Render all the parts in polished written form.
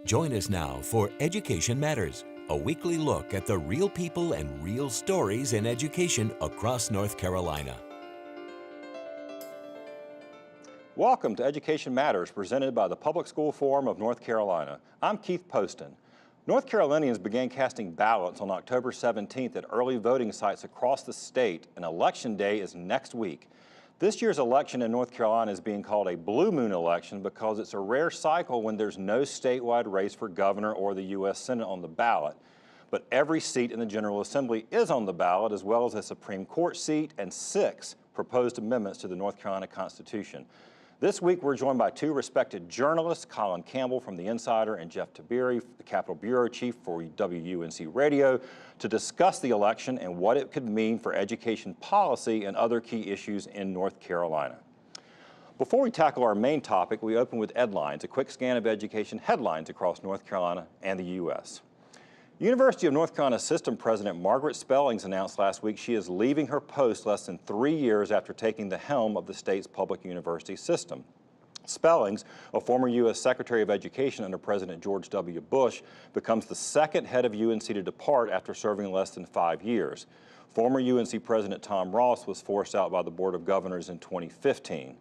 Join us now for Education Matters, a weekly look at the real people and real stories in education across North Carolina. Welcome to Education Matters, presented by the Public School Forum of North Carolina. I'm Keith Poston. North Carolinians began casting ballots on October 17th at early voting sites across the state, and Election Day is next week. This year's election in North Carolina is being called a blue moon election because it's a rare cycle when there's no statewide race for governor or the U.S. Senate on the ballot. But every seat in the General Assembly is on the ballot, as well as a Supreme Court seat and 6 proposed amendments to the North Carolina Constitution. This week, we're joined by 2 respected journalists, Colin Campbell from The Insider and Jeff Tiberi, the Capitol Bureau Chief for WUNC Radio, to discuss the election and what it could mean for education policy and other key issues in North Carolina. Before we tackle our main topic, we open with Edlines, a quick scan of education headlines across North Carolina and the U.S. University of North Carolina System President Margaret Spellings announced last week she is leaving her post less than 3 years after taking the helm of the state's public university system. Spellings, a former U.S. Secretary of Education under President George W. Bush, becomes the second head of UNC to depart after serving less than 5 years. Former UNC President Tom Ross was forced out by the Board of Governors in 2015.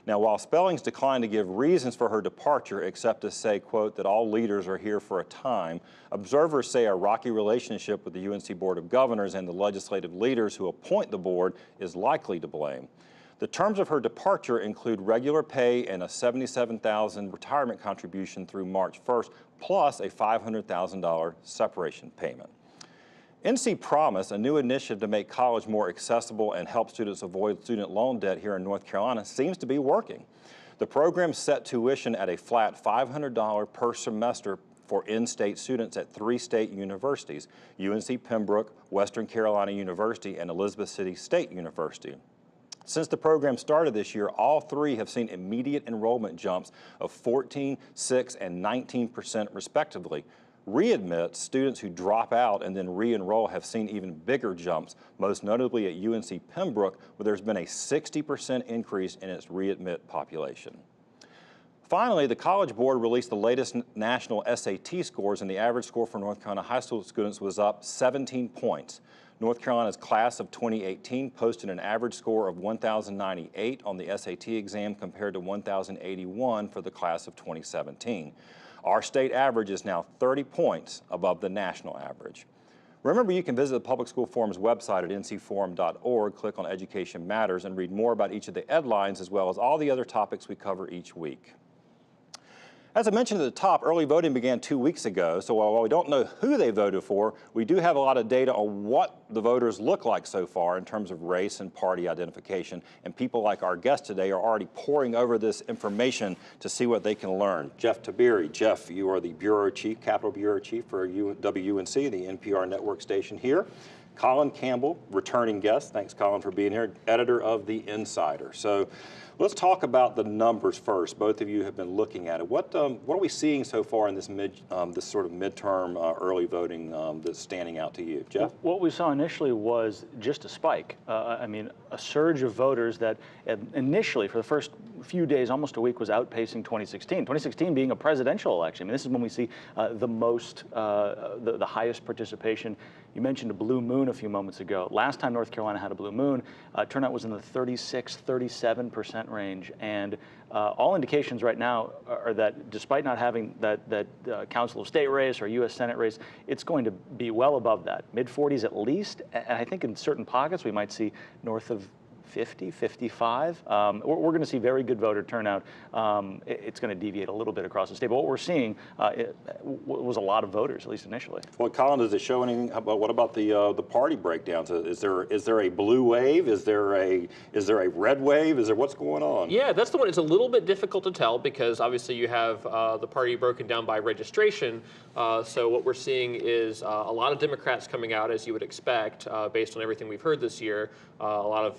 Now, while Spellings declined to give reasons for her departure except to say, quote, that all leaders are here for a time, observers say a rocky relationship with the UNC Board of Governors and the legislative leaders who appoint the board is likely to blame. The terms of her departure include regular pay and a $77,000 retirement contribution through March 1st, plus a $500,000 separation payment. NC Promise, a new initiative to make college more accessible and help students avoid student loan debt here in North Carolina, seems to be working. The program set tuition at a flat $500 per semester for in-state students at 3 state universities, UNC Pembroke, Western Carolina University, and Elizabeth City State University. Since the program started this year, all 3 have seen immediate enrollment jumps of 14%, 6%, and 19% respectively. Readmits, students who drop out and then re-enroll, have seen even bigger jumps, most notably at UNC Pembroke, where there's been a 60% increase in its readmit population. Finally, the College Board released the latest national SAT scores, and the average score for North Carolina high school students was up 17 points. North Carolina's class of 2018 posted an average score of 1,098 on the SAT exam compared to 1,081 for the class of 2017. Our state average is now 30 points above the national average. Remember, you can visit the Public School Forum's website at ncforum.org, click on Education Matters, and read more about each of the headlines as well as all the other topics we cover each week. As I mentioned at the top, early voting began 2 weeks ago, so while we don't know who they voted for, we do have a lot of data on what the voters look like so far in terms of race and party identification, and people like our guest today are already poring over this information to see what they can learn. Jeff Tiberi. Jeff, you are the Bureau Chief, Capitol Bureau Chief for WUNC, the NPR network station here. Colin Campbell, returning guest. Thanks, Colin, for being here, editor of The Insider. So let's talk about the numbers first. Both of you have been looking at it. What are we seeing so far in this this sort of midterm early voting that's standing out to you? Jeff? What we saw initially was just a spike. I mean, a surge of voters that initially, for the first few days, almost a week, was outpacing 2016. 2016 being a presidential election. I mean, this is when we see the most, the highest participation. You mentioned a blue moon a few moments ago. Last time North Carolina had a blue moon, turnout was in the 36, 37% range. And all indications right now are that despite not having that Council of State race or U.S. Senate race, it's going to be well above that, mid-40s at least. And I think in certain pockets we might see north of 50, 55. We're going to see very good voter turnout. It's going to deviate a little bit across the state, but what we're seeing was a lot of voters, at least initially. Well, Colin, does it show anything about what about the party breakdowns? Is there a blue wave? Is there a red wave? Is there what's going on? Yeah, that's the one. It's a little bit difficult to tell because obviously you have the party broken down by registration. So what we're seeing is a lot of Democrats coming out, as you would expect, based on everything we've heard this year. A lot of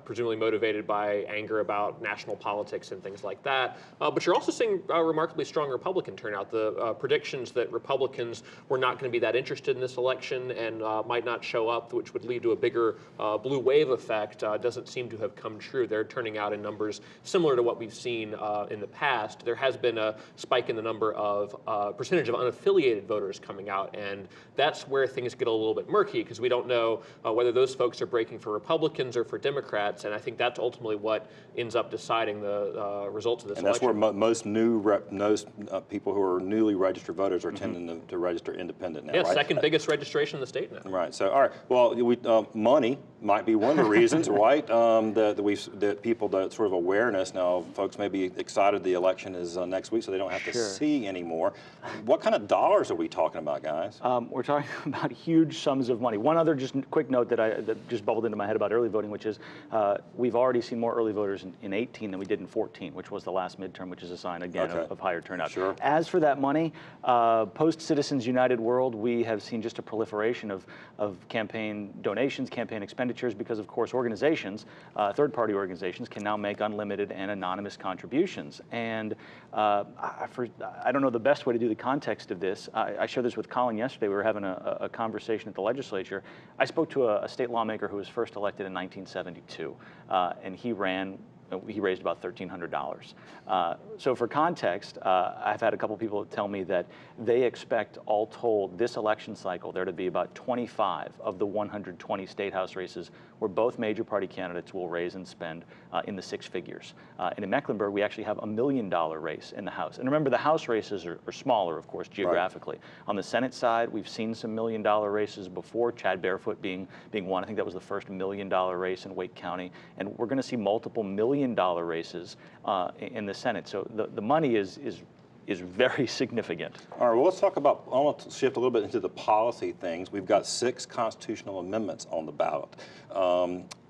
presumably motivated by anger about national politics and things like that. But you're also seeing a remarkably strong Republican turnout. The predictions that Republicans were not going to be that interested in this election and might not show up, which would lead to a bigger blue wave effect, doesn't seem to have come true. They're turning out in numbers similar to what we've seen in the past. There has been a spike in the number of percentage of unaffiliated voters coming out, and that's where things get a little bit murky because we don't know whether those folks are breaking for Republicans or for Democrats, and I think that's ultimately what ends up deciding the results of this election. And that's where most people who are newly registered voters are tending to register independent now, yeah, right? second biggest registration in the state now. Right. So, all right. Well, money might be one of the reasons, right? That people, that sort of awareness now, folks may be excited the election is next week, so they don't have to see anymore. What kind of dollars are we talking about, guys? We're talking about huge sums of money. One other just quick note that just bubbled into my head about early voting, which is we've already seen more early voters in 18 than we did in 14, which was the last midterm, which is a sign again of higher turnout. Sure. As for that money, post Citizens United world, we have seen just a proliferation of campaign donations, campaign expenditures, because of course organizations, third-party organizations, can now make unlimited and anonymous contributions. And I don't know the best way to do the context of this. I shared this with Colin yesterday. We were having a conversation at the legislature. I spoke to a state lawmaker who was first elected in 1972, and he raised about $1,300. So for context, I've had a couple people tell me that they expect, all told, this election cycle, there to be about 25 of the 120 state house races where both major party candidates will raise and spend in the six figures. And in Mecklenburg, we actually have $1 million race in the House. And remember, the House races are smaller, of course, geographically. Right. On the Senate side, we've seen some $1 million races before, Chad Barefoot being one. I think that was the first $1 million race in Wake County. And we're going to see multiple $1 million races in the Senate. So the money is very significant. All right, well, let's talk about, I want to shift a little bit into the policy things. We've got 6 constitutional amendments on the ballot.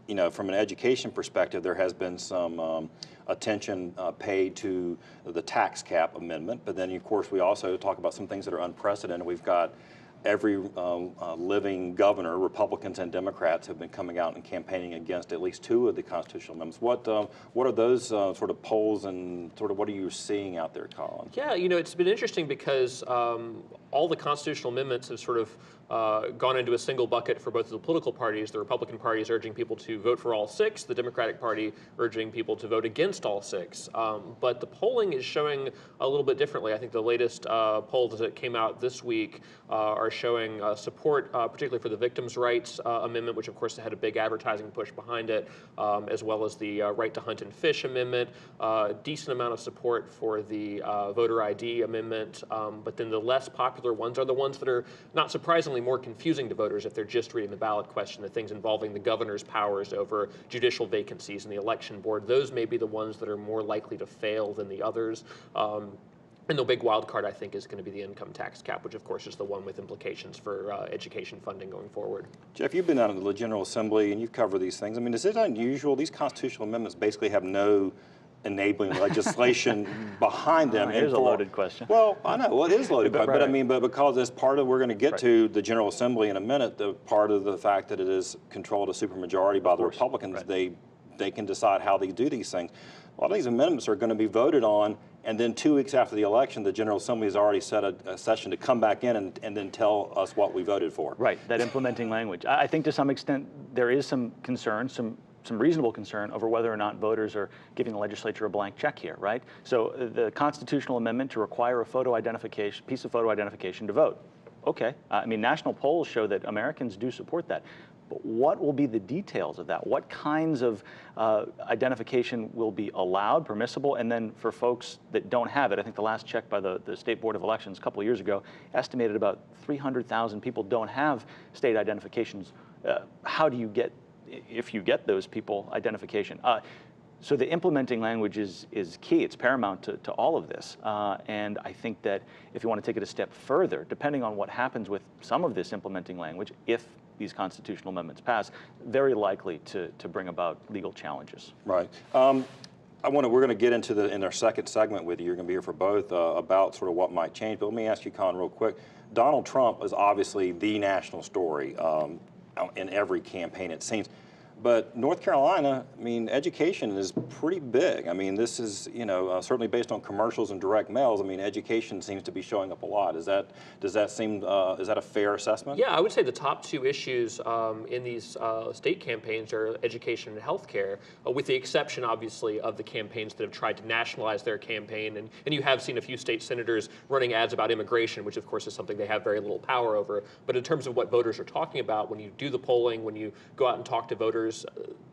You know, from an education perspective, there has been some attention paid to the tax cap amendment, but then of course we also talk about some things that are unprecedented. We've got every living governor, Republicans and Democrats, have been coming out and campaigning against at least 2 of the constitutional amendments. What are those sort of polls and sort of what are you seeing out there, Colin? Yeah, you know, it's been interesting because all the constitutional amendments have sort of gone into a single bucket for both of the political parties. The Republican Party is urging people to vote for all 6, the Democratic Party urging people to vote against all 6. But the polling is showing a little bit differently. I think the latest polls that came out this week are showing support, particularly for the Victims' Rights Amendment, which of course had a big advertising push behind it, as well as the Right to Hunt and Fish Amendment, decent amount of support for the Voter ID Amendment, but then the less popular ones are the ones that are not surprisingly more confusing to voters if they're just reading the ballot question, the things involving the governor's powers over judicial vacancies in the election board. Those may be the ones that are more likely to fail than the others. And the big wild card, I think, is going to be the income tax cap, which, of course, is the one with implications for education funding going forward. Jeff, you've been out in the General Assembly and you've covered these things. I mean, is it unusual? These constitutional amendments basically have no enabling legislation behind them. Here's a loaded question. Well, I know. Well, it is loaded, but I mean, but because it's part of, we're going to get to the General Assembly in a minute, the part of the fact that it is controlled a supermajority by the Republicans, they can decide how they do these things. A lot of these amendments are going to be voted on, and then 2 weeks after the election, the General Assembly has already set a session to come back in and then tell us what we voted for. Right, that implementing language. I think to some extent there is some concern, some reasonable concern over whether or not voters are giving the legislature a blank check here, right? So the constitutional amendment to require a piece of photo identification to vote. Okay, I mean, national polls show that Americans do support that. But what will be the details of that? What kinds of identification will be allowed, permissible, and then for folks that don't have it? I think the last check by the State Board of Elections a couple of years ago estimated about 300,000 people don't have state identifications. How do you get, if you get those people, identification? So the implementing language is key. It's paramount to all of this. And I think that if you want to take it a step further, depending on what happens with some of this implementing language, if these constitutional amendments pass, very likely to bring about legal challenges. Right. We're going to get into in our second segment with you. You're going to be here for both about sort of what might change. But let me ask you, Colin, real quick. Donald Trump is obviously the national story in every campaign, it seems. But North Carolina, I mean, education is pretty big. I mean, this is, certainly based on commercials and direct mails. I mean, education seems to be showing up a lot. Does that seem, is that a fair assessment? Yeah, I would say the top two issues in these state campaigns are education and healthcare, with the exception, obviously, of the campaigns that have tried to nationalize their campaign. And you have seen a few state senators running ads about immigration, which, of course, is something they have very little power over. But in terms of what voters are talking about, when you do the polling, when you go out and talk to voters,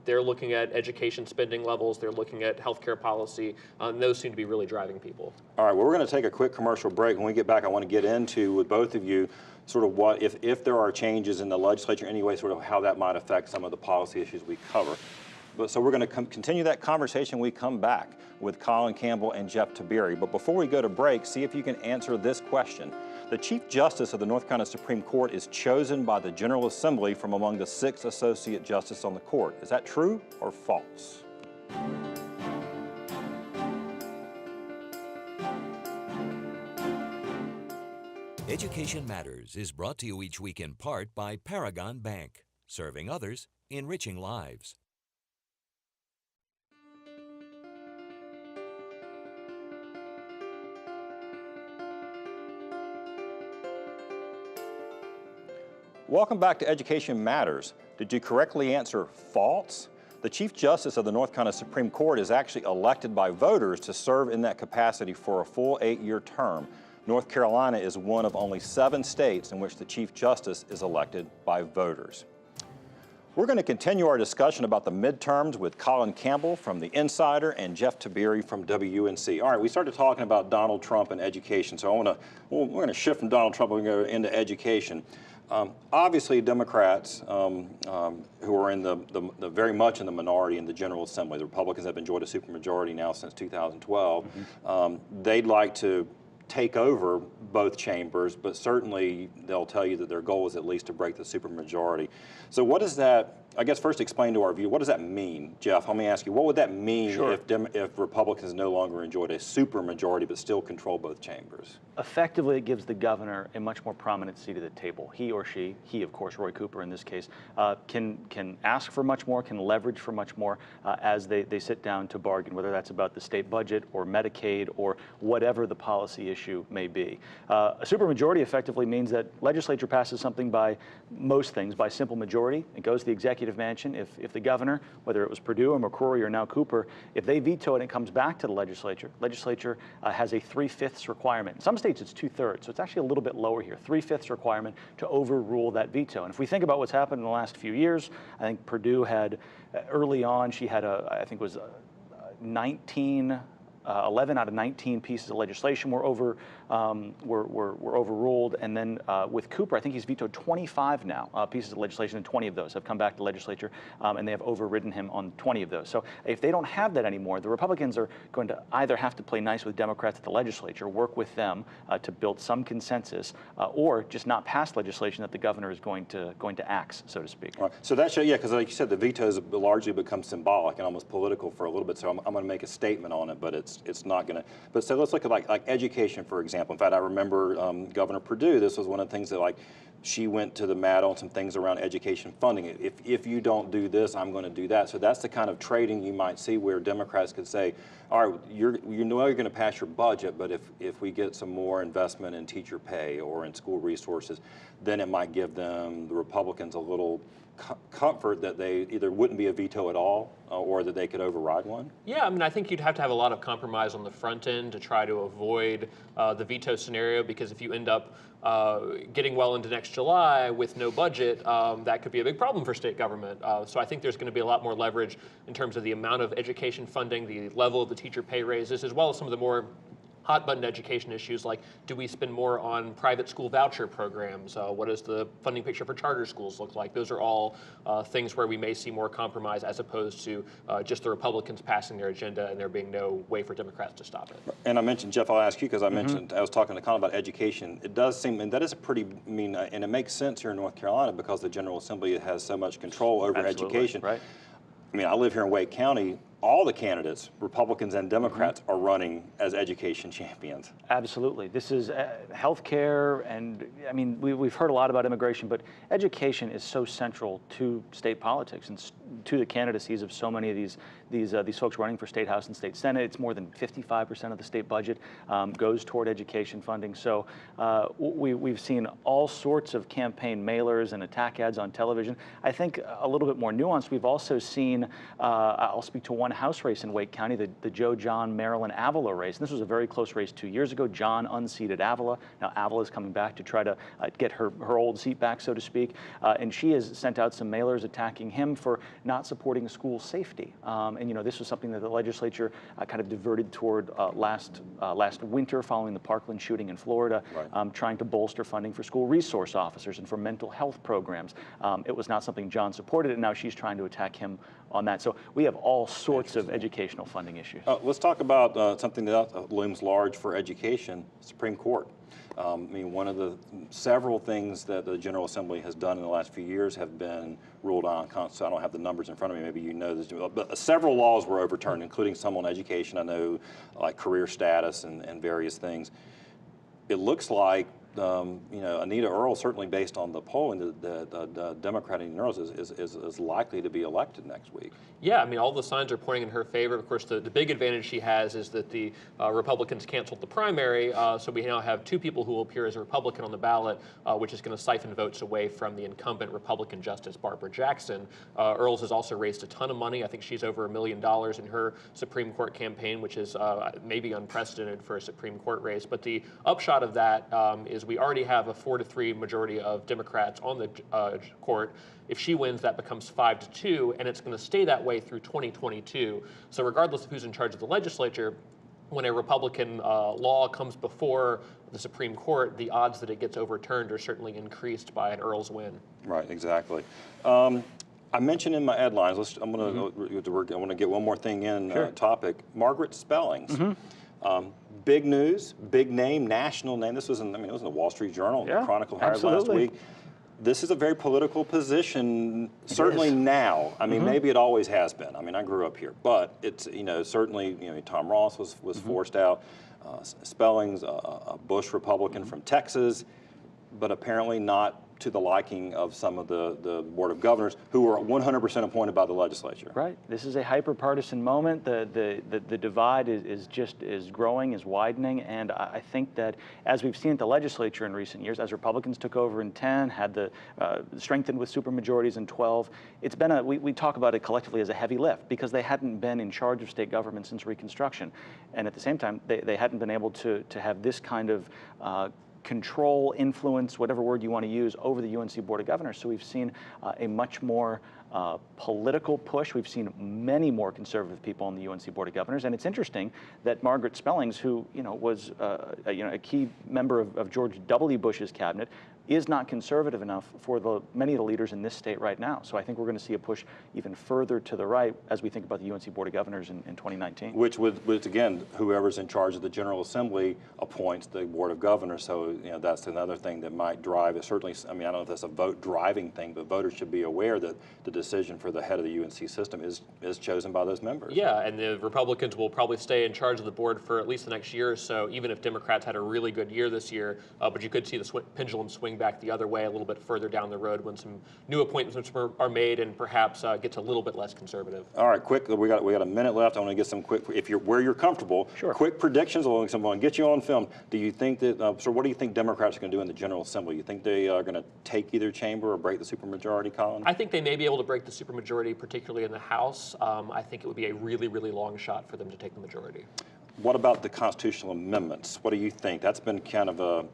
they're looking at education spending levels, they're looking at healthcare policy, and those seem to be really driving people. All right, well, we're going to take a quick commercial break. When we get back, I want to get into, with both of you, sort of what, if there are changes in the legislature anyway, sort of how that might affect some of the policy issues we cover. So we're going to continue that conversation when we come back with Colin Campbell and Jeff Tiberi. But before we go to break, see if you can answer this question. The Chief Justice of the North Carolina Supreme Court is chosen by the General Assembly from among the 6 associate justices on the court. Is that true or false? Education Matters is brought to you each week in part by Paragon Bank, serving others, enriching lives. Welcome back to Education Matters. Did you correctly answer false? The Chief Justice of the North Carolina Supreme Court is actually elected by voters to serve in that capacity for a full 8-year term. North Carolina is one of only 7 states in which the Chief Justice is elected by voters. We're going to continue our discussion about the midterms with Colin Campbell from The Insider and Jeff Tiberi from WUNC. All right, we started talking about Donald Trump and education, so we're going to shift from Donald Trump and go into education. Obviously, Democrats who are in the very much in the minority in the General Assembly, the Republicans have enjoyed a supermajority now since 2012. They'd like to take over both chambers, but certainly they'll tell you that their goal is at least to break the supermajority. So what does that, I guess first explain to our view, what does that mean? Jeff, let me ask you, what would that mean if Republicans no longer enjoyed a supermajority but still control both chambers? Effectively, it gives the governor a much more prominent seat at the table. He or she, he of course, Roy Cooper in this case, can ask for much more, can leverage for much more as they sit down to bargain, whether that's about the state budget or Medicaid or whatever the policy issue may be. A supermajority effectively means that legislature passes something by most things by simple majority. It goes to the executive mansion. If the governor, whether it was Perdue or McCrory or now Cooper, if they veto it and it comes back to the legislature has a 3/5 requirement. In some states it's 2/3, so it's actually a little bit lower here. 3/5 requirement to overrule that veto. And if we think about what's happened in the last few years, I think Perdue had, early on, she had I think it was 11 out of 19 pieces of legislation were overruled, and then with Cooper, I think he's vetoed 25 now pieces of legislation, and 20 of those have come back to the legislature, and they have overridden him on 20 of those. So if they don't have that anymore, the Republicans are going to either have to play nice with Democrats at the legislature, work with them to build some consensus, or just not pass legislation that the governor is going to axe, so to speak. Right. So that shows, yeah, because like you said, the vetoes largely become symbolic and almost political for a little bit. So I'm going to make a statement on it, but it's not going to. But so let's look at like education, for example. In fact, I remember Governor Perdue. This was one of the things that she went to the mat on some things around education funding. If you don't do this, I'm going to do that. So that's the kind of trading you might see where Democrats could say, all right, you know you're going to pass your budget, but if we get some more investment in teacher pay or in school resources, then it might give the Republicans a little comfort that they either wouldn't be a veto at all or that they could override one? Yeah, I mean, I think you'd have to have a lot of compromise on the front end to try to avoid the veto scenario, because if you end up getting well into next July with no budget, that could be a big problem for state government. So I think there's going to be a lot more leverage in terms of the amount of education funding, the level of the teacher pay raises, as well as some of the more hot-button education issues like, do we spend more on private school voucher programs? What does the funding picture for charter schools look like? Those are all things where we may see more compromise, as opposed to just the Republicans passing their agenda and there being no way for Democrats to stop it. And I mentioned, Jeff, I'll ask you, because I mentioned, I was talking to Colin about education. It does seem, and that is a pretty, and it makes sense here in North Carolina because the General Assembly has so much control over education. Right. I mean, I live here in Wake County. all the candidates, Republicans and Democrats, are running as education champions. Absolutely. This is healthcare, and I mean, we've heard a lot about immigration, but education is so central to state politics and to the candidacies of so many of these folks running for state house and state senate. It's more than 55% of the state budget goes toward education funding. So we've seen all sorts of campaign mailers and attack ads on television. I think a little bit more nuanced. We've also seen, I'll speak to one House race in Wake County, the Joe John Marilyn Avila race. And this was a very close race 2 years ago. John unseated Avila. Now Avila is coming back to try to get her old seat back, so to speak. And she has sent out some mailers attacking him for not supporting school safety. And this was something that the legislature kind of diverted toward last winter following the Parkland shooting in Florida, right. Trying to bolster funding for school resource officers and for mental health programs. It was not something John supported, and now she's trying to attack him on that. So we have all sorts of educational funding issues. Let's talk about something that looms large for education, Supreme Court. I mean, one of the several things that the General Assembly has done in the last few years have been ruled unconstitutional. I don't have the numbers in front of me, maybe you know this, but several laws were overturned, including some on education. I know, like career status and various things. It looks like Anita Earl, certainly based on the polling, the Democrat Anita Earl is likely to be elected next week. Yeah, I mean, all the signs are pointing in her favor. Of course, the big advantage she has is that the Republicans canceled the primary, so we now have two people who will appear as a Republican on the ballot, which is going to siphon votes away from the incumbent Republican Justice Barbara Jackson. Earls has also raised a ton of money. I think she's over $1 million in her Supreme Court campaign, which is maybe unprecedented for a Supreme Court race. But the upshot of that is we already have a 4-3 majority of Democrats on the court. If she wins, that becomes 5-2, and it's going to stay that way through 2022. So regardless of who's in charge of the legislature, when a Republican law comes before the Supreme Court, the odds that it gets overturned are certainly increased by an Earls win. Right, exactly. I mentioned in my headlines, I want to get one more thing in. Sure. Topic. Margaret Spellings. Big news, big name, national name. This was it was in the Wall Street Journal, the Chronicle hired last week. This is a very political position, certainly now. I mean, maybe it always has been. I mean, I grew up here, but it's, certainly, Tom Ross was forced out. Spellings, a Bush Republican from Texas, but apparently not to the liking of some of the Board of Governors, who were 100% appointed by the legislature. Right. This is a hyper-partisan moment. The divide is growing, is widening, and I think that as we've seen at the legislature in recent years, as Republicans took over in 10, had the strengthened with supermajorities in 12, it's been we talk about it collectively as a heavy lift because they hadn't been in charge of state government since Reconstruction, and at the same time they hadn't been able to have this kind of control, influence, whatever word you want to use, over the UNC Board of Governors. So we've seen a much more political push. We've seen many more conservative people on the UNC Board of Governors, and it's interesting that Margaret Spellings, who was a key member of George W. Bush's cabinet, is not conservative enough for many of the leaders in this state right now. So I think we're going to see a push even further to the right as we think about the UNC Board of Governors in 2019. Which again, whoever's in charge of the General Assembly appoints the Board of Governors. So that's another thing that might drive it. Certainly, I mean, I don't know if that's a vote driving thing, but voters should be aware that the decision for the head of the UNC system is chosen by those members. Yeah, and the Republicans will probably stay in charge of the board for at least the next year or so, even if Democrats had a really good year this year. But you could see the pendulum swing back the other way a little bit further down the road when some new appointments are made and perhaps gets a little bit less conservative. All right, quick. We got a minute left. I want to get some quick. Where you're comfortable. Sure. Quick predictions. I want to get you on film. Do you think that? So, what do you think Democrats are going to do in the General Assembly? You think they are going to take either chamber or break the supermajority, Colin? I think they may be able to break the supermajority, particularly in the House. I think it would be a really, really long shot for them to take the majority. What about the constitutional amendments? What do you think? That's been kind of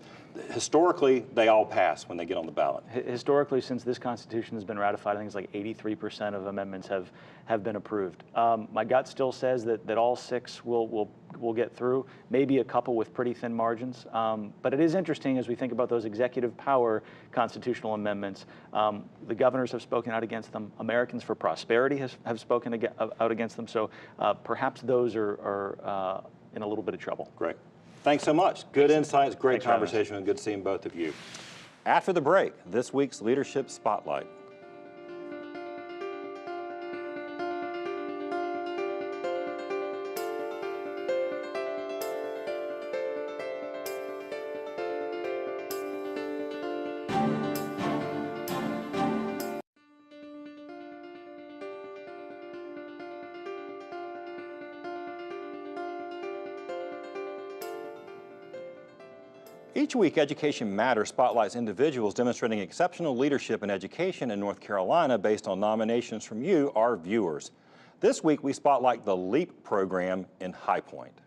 historically, they all pass when they get on the ballot. Historically, since this Constitution has been ratified, I think it's like 83% of amendments have been approved. My gut still says that all 6 will get through, maybe a couple with pretty thin margins. But it is interesting as we think about those executive power constitutional amendments. The governors have spoken out against them. Americans for Prosperity have spoken out against them. So perhaps those are in a little bit of trouble. Great. Thanks so much. Good insights, great conversation, and good seeing both of you. After the break, this week's Leadership Spotlight. Each week, Education Matters spotlights individuals demonstrating exceptional leadership in education in North Carolina based on nominations from you, our viewers. This week, we spotlight the LEAP program in High Point.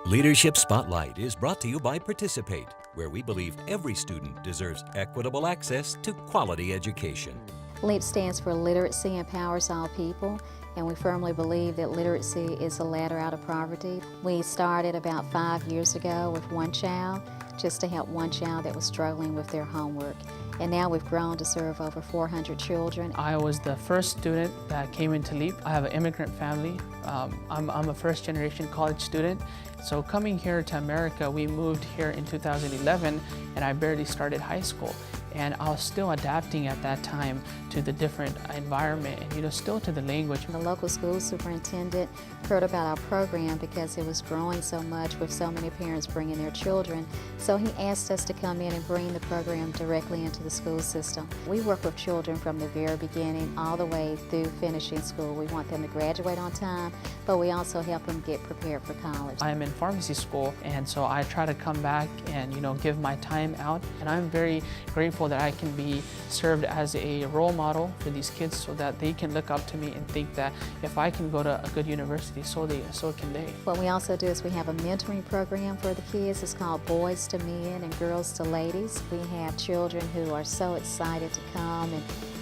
Leadership Spotlight is brought to you by Participate, where we believe every student deserves equitable access to quality education. LEAP stands for Literacy Empowers All People, and we firmly believe that literacy is a ladder out of poverty. We started about 5 years ago with one child, just to help one child that was struggling with their homework. And now we've grown to serve over 400 children. I was the first student that came into LEAP. I have an immigrant family. I'm a first-generation college student. So coming here to America, we moved here in 2011, and I barely started high school. And I was still adapting at that time to the different environment and, still to the language. The local school superintendent heard about our program because it was growing so much with so many parents bringing their children. So he asked us to come in and bring the program directly into the school system. We work with children from the very beginning all the way through finishing school. We want them to graduate on time, but we also help them get prepared for college. I'm in pharmacy school, and so I try to come back and, give my time out. And I'm very grateful that I can be served as a role model for these kids so that they can look up to me and think that if I can go to a good university, so can they. What we also do is we have a mentoring program for the kids. It's called Boys to Men and Girls to Ladies. We have children who are so excited to come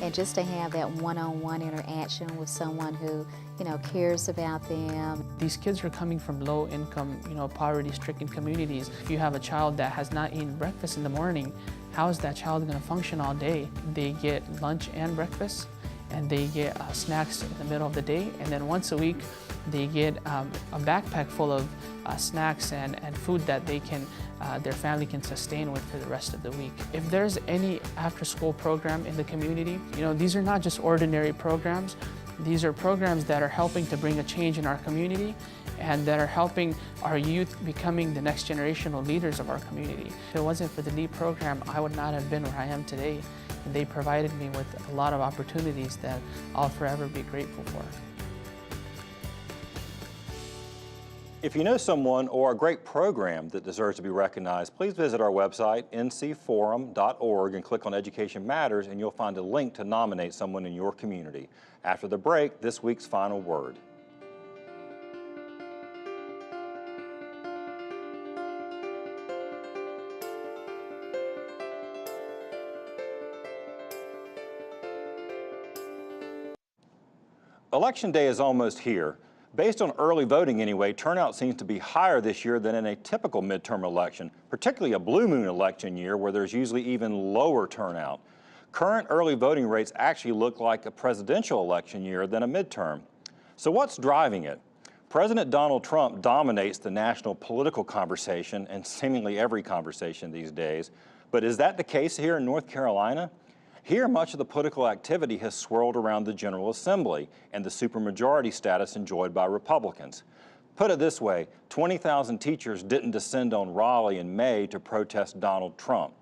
and just to have that one-on-one interaction with someone who, cares about them. These kids are coming from low-income, poverty-stricken communities. If you have a child that has not eaten breakfast in the morning, how is that child going to function all day? They get lunch and breakfast, and they get snacks in the middle of the day, and then once a week they get a backpack full of snacks and food that their family can sustain with for the rest of the week. If there's any after-school program in the community, these are not just ordinary programs. These are programs that are helping to bring a change in our community and that are helping our youth becoming the next generational leaders of our community. If it wasn't for the LEAP program, I would not have been where I am today. And they provided me with a lot of opportunities that I'll forever be grateful for. If you know someone or a great program that deserves to be recognized, please visit our website, ncforum.org, and click on Education Matters, and you'll find a link to nominate someone in your community. After the break, this week's final word. Election day is almost here. Based on early voting anyway, turnout seems to be higher this year than in a typical midterm election, particularly a blue moon election year where there's usually even lower turnout. Current early voting rates actually look like a presidential election year than a midterm. So what's driving it? President Donald Trump dominates the national political conversation and seemingly every conversation these days. But is that the case here in North Carolina? Here, much of the political activity has swirled around the General Assembly and the supermajority status enjoyed by Republicans. Put it this way, 20,000 teachers didn't descend on Raleigh in May to protest Donald Trump.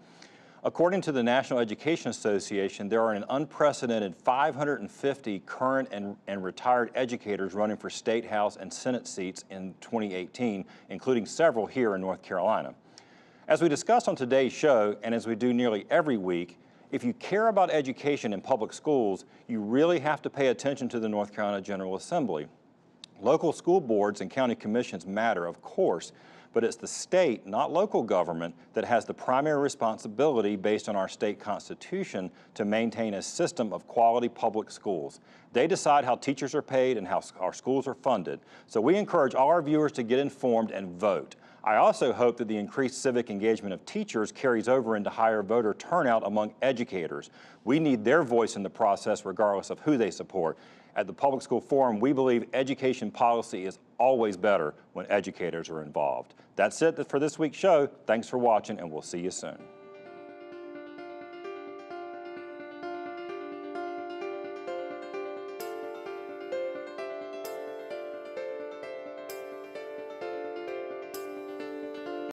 According to the National Education Association, there are an unprecedented 550 current and retired educators running for State House and Senate seats in 2018, including several here in North Carolina. As we discussed on today's show, and as we do nearly every week, if you care about education in public schools, you really have to pay attention to the North Carolina General Assembly. Local school boards and county commissions matter, of course, but it's the state, not local government, that has the primary responsibility based on our state constitution to maintain a system of quality public schools. They decide how teachers are paid and how our schools are funded. So we encourage all our viewers to get informed and vote. I also hope that the increased civic engagement of teachers carries over into higher voter turnout among educators. We need their voice in the process regardless of who they support. At the Public School Forum, we believe education policy is always better when educators are involved. That's it for this week's show. Thanks for watching, and we'll see you soon.